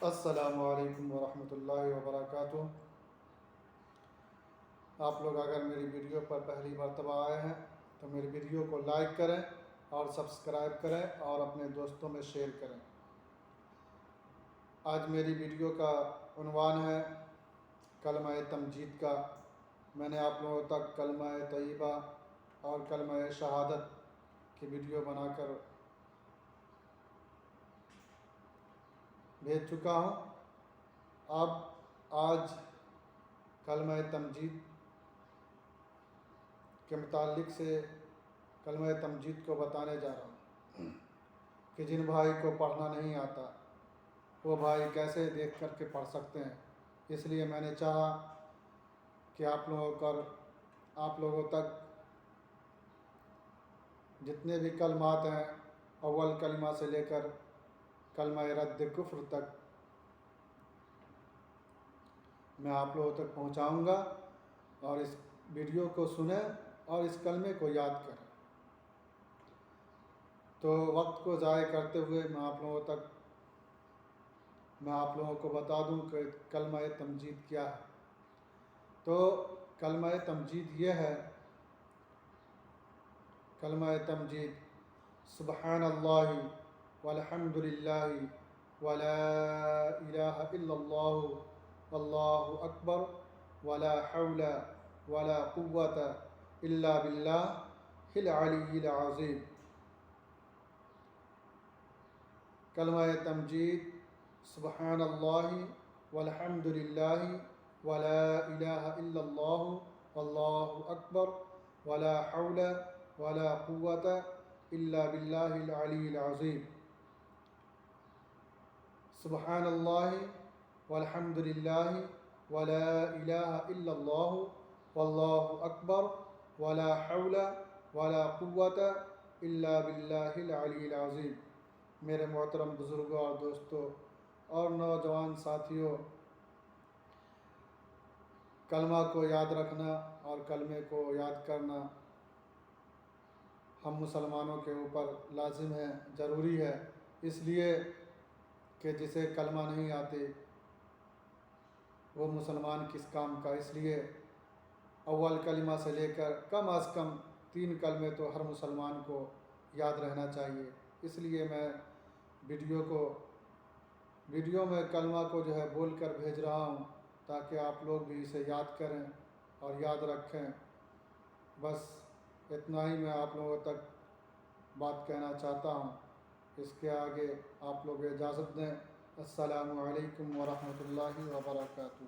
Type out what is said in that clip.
السلام علیکم ورحمۃ اللہ وبرکاتہ۔ آپ لوگ اگر میری ویڈیو پر پہلی مرتبہ آئے ہیں تو میری ویڈیو کو لائک کریں اور سبسکرائب کریں اور اپنے دوستوں میں شیئر کریں۔ آج میری ویڈیو کا عنوان ہے کلمہ تمجید کا۔ میں نے آپ لوگوں تک کلمہ طیبہ اور کلمہ شہادت کی ویڈیو بنا کر بھیج چکا ہوں۔ اب آج کلمہ تمجید کے متعلق سے کلمہ تمجید کو بتانے جا رہا ہوں کہ جن بھائی کو پڑھنا نہیں آتا وہ بھائی کیسے دیکھ کر کے پڑھ سکتے ہیں۔ اس لیے میں نے چاہا کہ آپ لوگوں تک جتنے بھی کلمات ہیں اول کلمہ سے لے کر کلمہ رد کفر تک میں آپ لوگوں تک پہنچاؤں گا، اور اس ویڈیو کو سنیں اور اس کلمے کو یاد کریں۔ تو وقت کو ضائع کرتے ہوئے میں آپ لوگوں کو بتا دوں کہ کلمہ تمجید کیا ہے۔ تو کلمہ تمجید یہ ہے، کلمہ تمجید سبحان اللہ والحمد للہ ولا الہ الا اللہ واللہ اکبر ولا حول ولا قوت الا باللہ العلی العظیم۔ کلمہ تمجید سبحان اللہ والحمد للہ ولا الہ الا اللہ واللہ اکبر ولا حول ولا قوت الا باللہ العلی العظیم۔ سبحان اللہ والحمد للہ ولا الہ الا اللہ واللہ اکبر ولا حول ولا قوت الا باللہ العلی العظیم۔ میرے محترم بزرگوں اور دوستوں اور نوجوان ساتھیوں، کلمہ کو یاد رکھنا اور کلمے کو یاد کرنا ہم مسلمانوں کے اوپر لازم ہے، ضروری ہے، اس لیے کہ جسے کلمہ نہیں آتے وہ مسلمان کس کام کا۔ اس لیے اول کلمہ سے لے کر کم از کم 3 کلمے تو ہر مسلمان کو یاد رہنا چاہیے۔ اس لیے میں ویڈیو میں کلمہ کو بول کر بھیج رہا ہوں تاکہ آپ لوگ بھی اسے یاد کریں اور یاد رکھیں۔ بس اتنا ہی میں آپ لوگوں تک بات کہنا چاہتا ہوں۔ اس کے آگے آپ لوگ اجازت دیں۔ السلام علیکم ورحمۃ اللہ وبرکاتہ۔